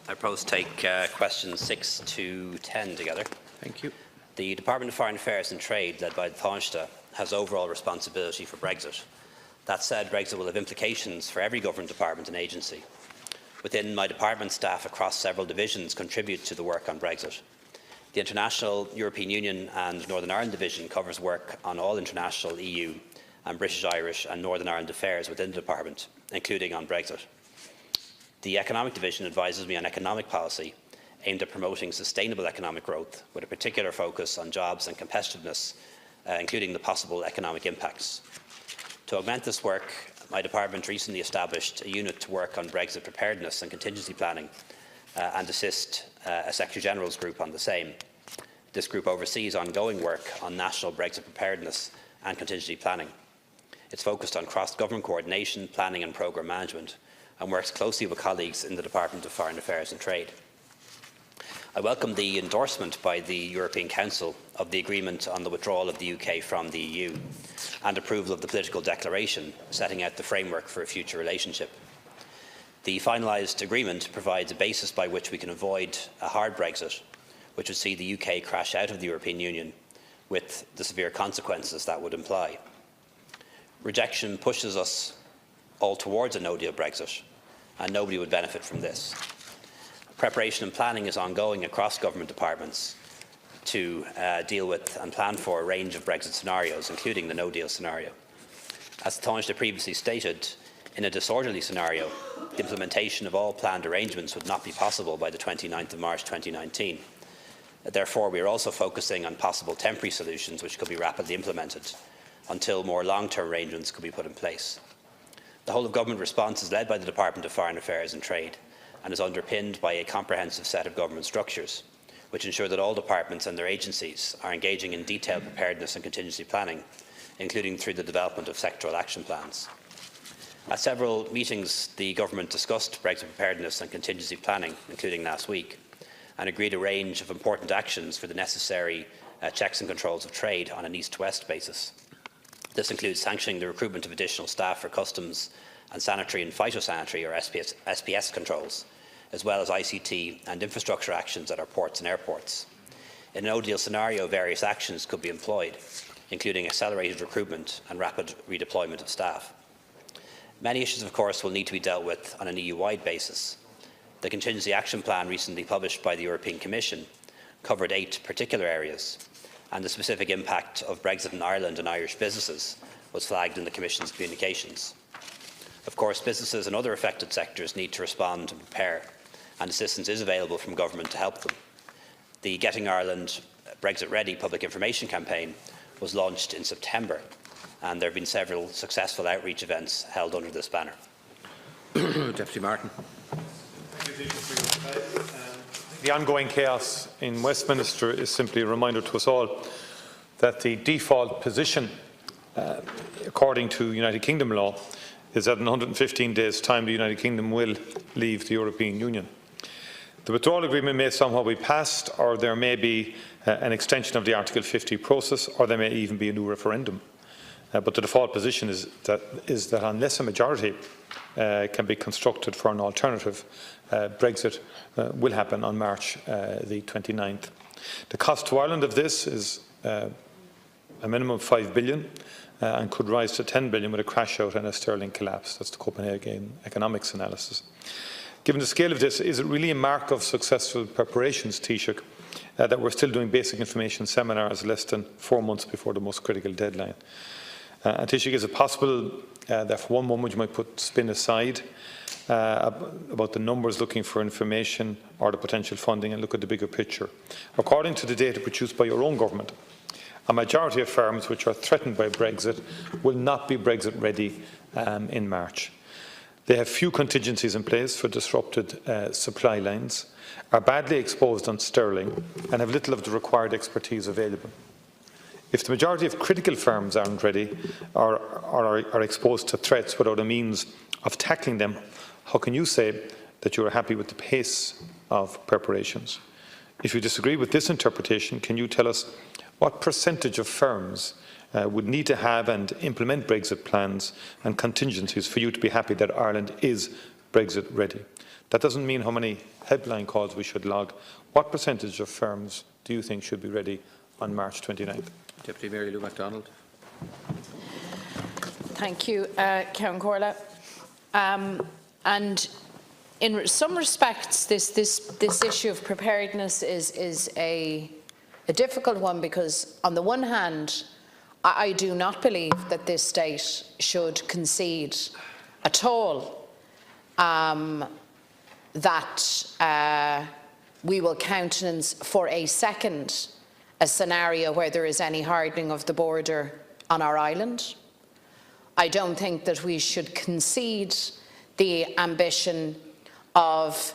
I propose to take questions 6 to 10 together. Thank you. The Department of Foreign Affairs and Trade, led by the Taoiseach, has overall responsibility for Brexit. That said, Brexit will have implications for every government department and agency. Within my department, staff across several divisions contribute to the work on Brexit. The International, European Union and Northern Ireland Division covers work on all international EU and British, Irish and Northern Ireland affairs within the department, including on Brexit. The Economic Division advises me on economic policy aimed at promoting sustainable economic growth, with a particular focus on jobs and competitiveness, including the possible economic impacts. To augment this work, my department recently established a unit to work on Brexit preparedness and contingency planning and assist a Secretary-General's group on the same. This group oversees ongoing work on national Brexit preparedness and contingency planning. It's focused on cross-government coordination, planning and programme management, and works closely with colleagues in the Department of Foreign Affairs and Trade. I welcome the endorsement by the European Council of the agreement on the withdrawal of the UK from the EU and approval of the political declaration setting out the framework for a future relationship. The finalised agreement provides a basis by which we can avoid a hard Brexit, which would see the UK crash out of the European Union with the severe consequences that would imply. Rejection pushes us all towards a no-deal Brexit, and nobody would benefit from this. Preparation and planning is ongoing across government departments to deal with and plan for a range of Brexit scenarios, including the no-deal scenario. As the Taoiseach previously stated, in a disorderly scenario, the implementation of all planned arrangements would not be possible by the 29th of March 2019. Therefore, we are also focusing on possible temporary solutions which could be rapidly implemented until more long-term arrangements could be put in place. The whole-of-government response is led by the Department of Foreign Affairs and Trade and is underpinned by a comprehensive set of government structures, which ensure that all departments and their agencies are engaging in detailed preparedness and contingency planning, including through the development of sectoral action plans. At several meetings, the Government discussed Brexit preparedness and contingency planning, including last week, and agreed a range of important actions for the necessary checks and controls of trade on an east-to-west basis. This includes sanctioning the recruitment of additional staff for customs and sanitary and phytosanitary or SPS controls, as well as ICT and infrastructure actions at our ports and airports. In a no-deal scenario, various actions could be employed, including accelerated recruitment and rapid redeployment of staff. Many issues, of course, will need to be dealt with on an EU-wide basis. The Contingency Action Plan recently published by the European Commission covered 8 particular areas, and the specific impact of Brexit in Ireland and Irish businesses was flagged in the Commission's communications. Of course, businesses and other affected sectors need to respond and prepare, and assistance is available from government to help them. The Getting Ireland Brexit Ready public information campaign was launched in September, and there have been several successful outreach events held under this banner. Deputy Martin. The ongoing chaos in Westminster is simply a reminder to us all that the default position, according to United Kingdom law, is that in 115 days' time the United Kingdom will leave the European Union. The withdrawal agreement may somehow be passed, or there may be an extension of the Article 50 process, or there may even be a new referendum. But the default position is that unless a majority can be constructed for an alternative, Brexit will happen on March the 29th. The cost to Ireland of this is a minimum of €5 billion and could rise to €10 billion with a crash out and a sterling collapse. That's the Copenhagen economics analysis. Given the scale of this, is it really a mark of successful preparations, Taoiseach, that we're still doing basic information seminars less than 4 months before the most critical deadline? And Taoiseach, is it possible that for one moment you might put spin aside about the numbers looking for information or the potential funding and look at the bigger picture? According to the data produced by your own government, a majority of firms which are threatened by Brexit will not be Brexit ready in March. They have few contingencies in place for disrupted supply lines, are badly exposed on sterling and have little of the required expertise available. If the majority of critical firms aren't ready or are exposed to threats without a means of tackling them, how can you say that you are happy with the pace of preparations? If you disagree with this interpretation, can you tell us what percentage of firms would need to have and implement Brexit plans and contingencies for you to be happy that Ireland is Brexit ready. That doesn't mean how many helpline calls we should log. What percentage of firms do you think should be ready on March 29th? Deputy Mayor Lou McDonald. Thank you, Ceann Comhairle. And in some respects, this issue of preparedness is a difficult one, because on the one hand, I do not believe that this state should concede at all that we will countenance for a second a scenario where there is any hardening of the border on our island. I don't think that we should concede the ambition of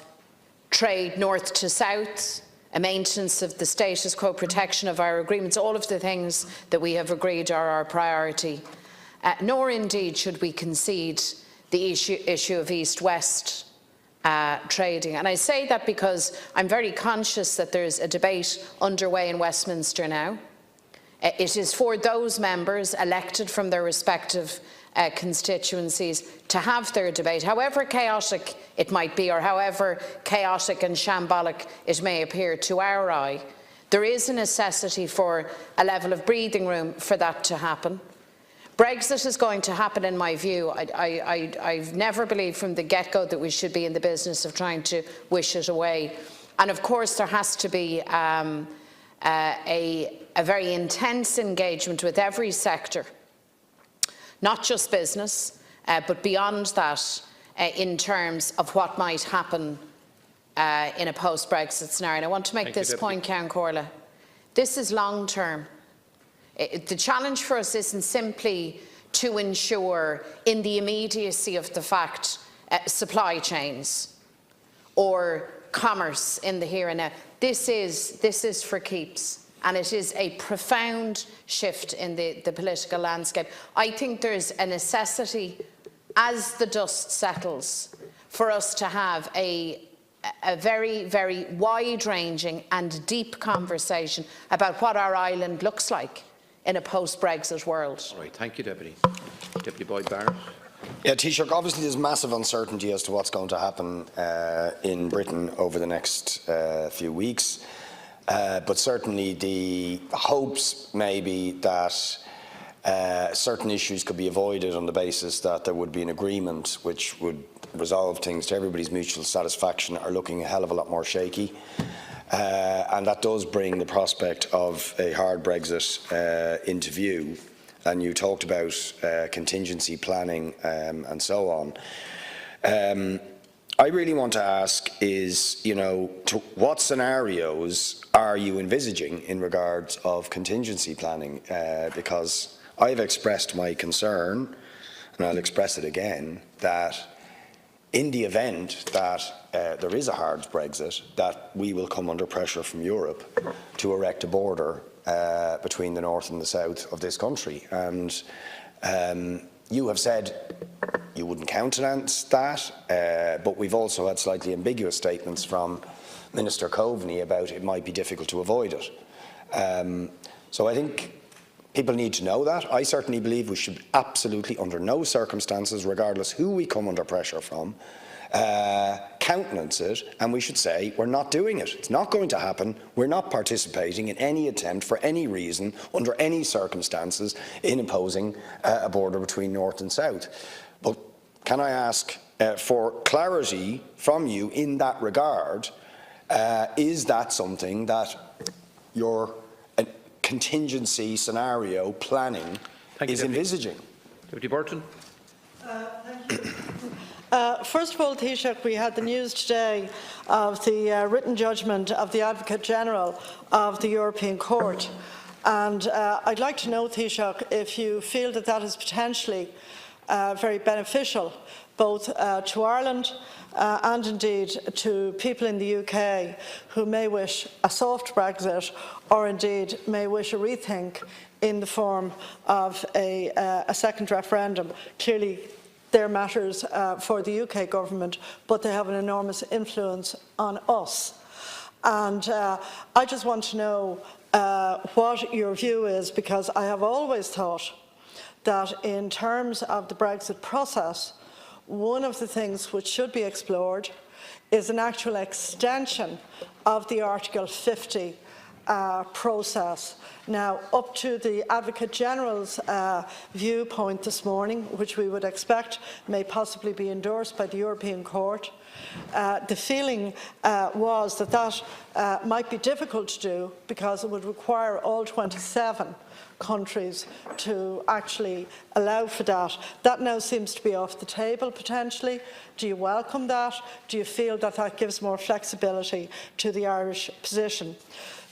trade north to south, a maintenance of the status quo, protection of our agreements, all of the things that we have agreed are our priority. Nor indeed should we concede the issue of east-west trading. And I say that because I'm very conscious that there's a debate underway in Westminster now. It is for those members elected from their respective constituencies to have their debate, however chaotic it might be, or however chaotic and shambolic it may appear to our eye. There is a necessity for a level of breathing room for that to happen. Brexit is going to happen, in my view. I've never believed from the get-go that we should be in the business of trying to wish it away. And of course there has to be a very intense engagement with every sector, not just business, but beyond that, in terms of what might happen in a post-Brexit scenario. And I want to make this point, Ceann Comhairle. This is long-term. The challenge for us isn't simply to ensure, in the immediacy of the fact, supply chains or commerce in the here and now. This is for keeps, and it is a profound shift in the political landscape. I think there's a necessity, as the dust settles, for us to have a very, very wide-ranging and deep conversation about what our island looks like in a post-Brexit world. All right, thank you, Deputy. Deputy Boyd Barrett. Yeah, Taoiseach, obviously there's massive uncertainty as to what's going to happen in Britain over the next few weeks. But certainly the hopes maybe that certain issues could be avoided on the basis that there would be an agreement which would resolve things to everybody's mutual satisfaction are looking a hell of a lot more shaky. And that does bring the prospect of a hard Brexit into view. And you talked about contingency planning and so on. I really want to ask is, what scenarios are you envisaging in regards of contingency planning? Because I've expressed my concern, and I'll express it again, that in the event that there is a hard Brexit, that we will come under pressure from Europe to erect a border between the north and the south of this country. And you have said you wouldn't countenance that, but we've also had slightly ambiguous statements from Minister Coveney about it might be difficult to avoid it. So I think people need to know that. I certainly believe we should absolutely, under no circumstances, regardless who we come under pressure from, countenance it, and we should say we're not doing it. It's not going to happen. We're not participating in any attempt for any reason, under any circumstances, in imposing a border between north and south. But can I ask for clarity from you in that regard? Is that something that your contingency scenario planning is envisaging? Deputy Burton. Thank you. First of all, Taoiseach, we had the news today of the written judgment of the Advocate General of the European Court. And I'd like to know, Taoiseach, if you feel that that is potentially very beneficial both to Ireland and indeed to people in the UK who may wish a soft Brexit or indeed may wish a rethink in the form of a second referendum. Clearly, they're matters for the UK government, but they have an enormous influence on us. And I just want to know what your view is, because I have always thought that in terms of the Brexit process, one of the things which should be explored is an actual extension of the Article 50 process. Now, up to the Advocate General's viewpoint this morning, which we would expect may possibly be endorsed by the European Court, the feeling was that that might be difficult to do because it would require all 27 countries to actually allow for that. That now seems to be off the table potentially. Do you welcome that? Do you feel that that gives more flexibility to the Irish position?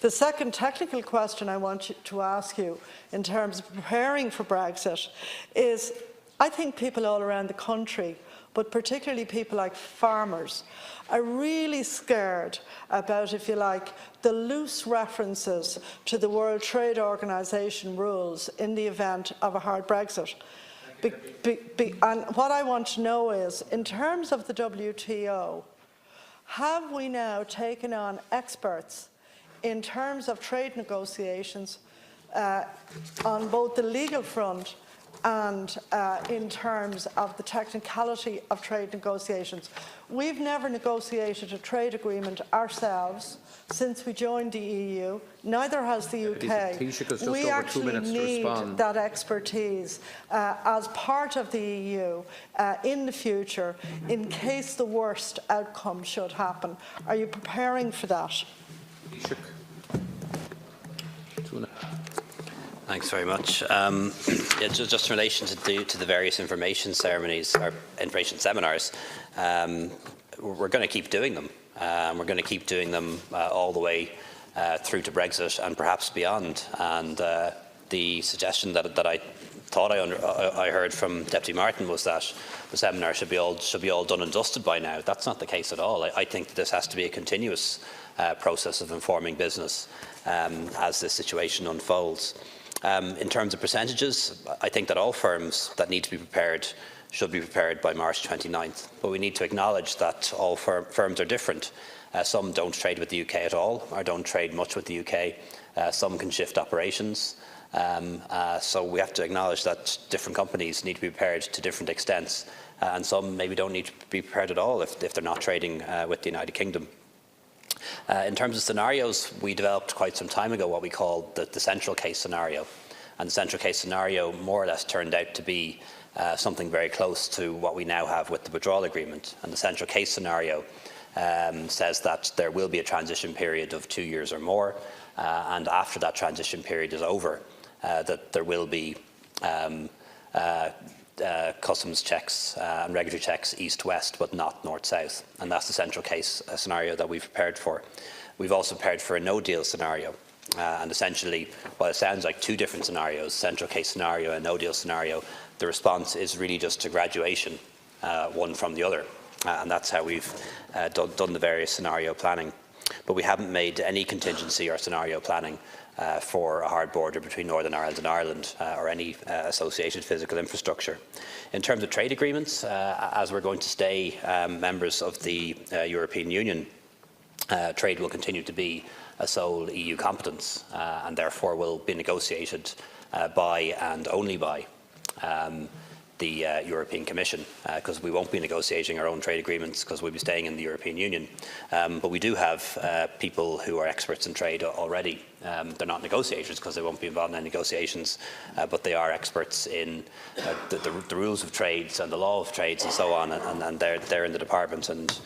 The second technical question I want to ask you in terms of preparing for Brexit is, I think people all around the country, but particularly people like farmers, are really scared about, if you like, the loose references to the World Trade Organization rules in the event of a hard Brexit. And what I want to know is, in terms of the WTO, have we now taken on experts in terms of trade negotiations on both the legal front and in terms of the technicality of trade negotiations? We've never negotiated a trade agreement ourselves since we joined the EU, neither has the UK. We actually need that expertise as part of the EU in the future in case the worst outcome should happen. Are you preparing for that? Thanks very much. Just in relation to the various information ceremonies or information seminars, we're going to keep doing them. We're going to keep doing them all the way through to Brexit and perhaps beyond. And the suggestion that I thought I heard from Deputy Martin was that the seminar should be all done and dusted by now. That's not the case at all. I think that this has to be a continuous process of informing business as this situation unfolds. In terms of percentages, I think that all firms that need to be prepared should be prepared by March 29th. But we need to acknowledge that all firms are different. Some don't trade with the UK at all, or don't trade much with the UK. Some can shift operations. So we have to acknowledge that different companies need to be prepared to different extents, and some maybe don't need to be prepared at all if they're not trading with the United Kingdom. In terms of scenarios, we developed quite some time ago what we call the central case scenario. And the central case scenario more or less turned out to be something very close to what we now have with the withdrawal agreement. And the central case scenario says that there will be a transition period of 2 years or more, and after that transition period is over, that there will be customs checks and regulatory checks east-west, but not north-south. And that's the central case scenario that we've prepared for. We've also prepared for a no-deal scenario. And essentially, while it sounds like two different scenarios, central case scenario and no-deal scenario, the response is really just a graduation, one from the other. And that's how we've done the various scenario planning. But we haven't made any contingency or scenario planning for a hard border between Northern Ireland and Ireland or any associated physical infrastructure. In terms of trade agreements, as we're going to stay members of the European Union, trade will continue to be a sole EU competence and therefore will be negotiated by and only by the European Commission, because we won't be negotiating our own trade agreements because we'll be staying in the European Union. But we do have people who are experts in trade already. They're not negotiators because they won't be involved in any negotiations, but they are experts in the rules of trades and the law of trades and so on, and they're in the department, and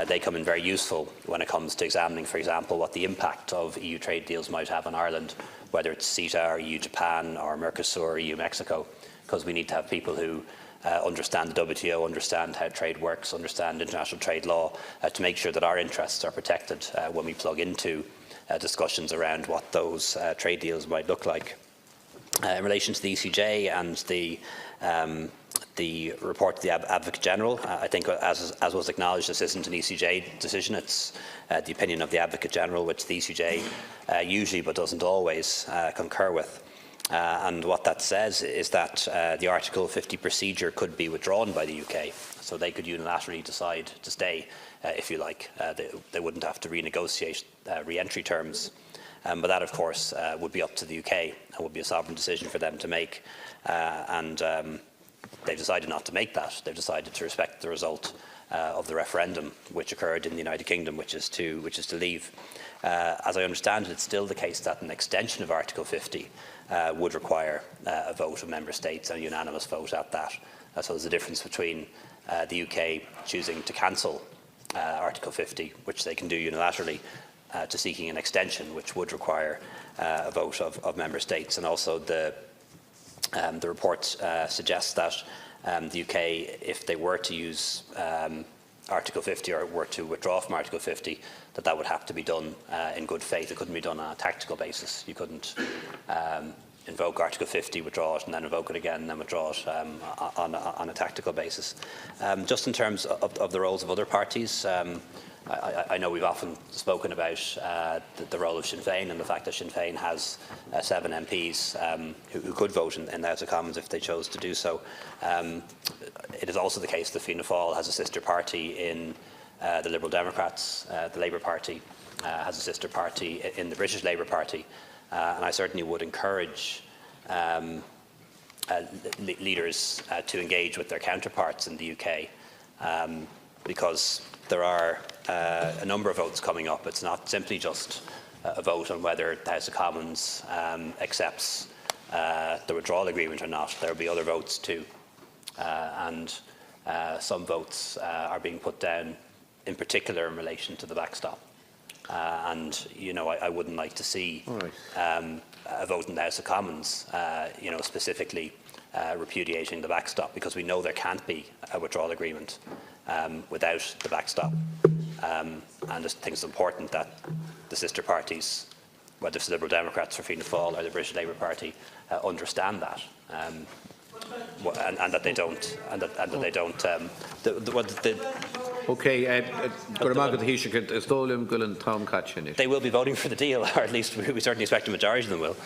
they come in very useful when it comes to examining, for example, what the impact of EU trade deals might have on Ireland, whether it's CETA or EU-Japan or Mercosur or EU-Mexico. Because we need to have people who understand the WTO, understand how trade works, understand international trade law, to make sure that our interests are protected when we plug into discussions around what those trade deals might look like. In relation to the ECJ and the report to the Advocate General, I think, as was acknowledged, this isn't an ECJ decision. It's the opinion of the Advocate General, which the ECJ usually but doesn't always concur with. And what that says is that the Article 50 procedure could be withdrawn by the UK, so they could unilaterally decide to stay, if you like. They wouldn't have to renegotiate re-entry terms. But that, of course, would be up to the UK and would be a sovereign decision for them to make. They've decided not to make that. They've decided to respect the result of the referendum which occurred in the United Kingdom, which is to leave. As I understand it, it's still the case that an extension of Article 50 would require a vote of member states and a unanimous vote at that. So there's a difference between the UK choosing to cancel Article 50, which they can do unilaterally, to seeking an extension, which would require a vote of member states. And also the report suggests that the UK, if they were to use Article 50 or were to withdraw from Article 50, that would have to be done in good faith. It couldn't be done on a tactical basis. You couldn't invoke Article 50, withdraw it, and then invoke it again, and then withdraw it on a tactical basis. Just in terms of the roles of other parties, I know we've often spoken about the role of Sinn Féin and the fact that Sinn Féin has 7 MPs who could vote in the House of Commons if they chose to do so. It is also the case that Fianna Fáil has a sister party in the Liberal Democrats. The Labour Party has a sister party in the British Labour Party. And I certainly would encourage leaders to engage with their counterparts in the UK, because there are a number of votes coming up. It's not simply just a vote on whether the House of Commons accepts the withdrawal agreement or not. There will be other votes too, and some votes are being put down, in particular in relation to the backstop. And you know, I wouldn't like to see a vote in the House of Commons, you know, specifically repudiating the backstop, because we know there can't be a withdrawal agreement without the backstop. And I just think it's important that the sister parties, whether it's the Liberal Democrats or Fianna Fáil or the British Labour Party, understand that, and that they don't, They will be voting for the deal, or at least we certainly expect a majority of them will.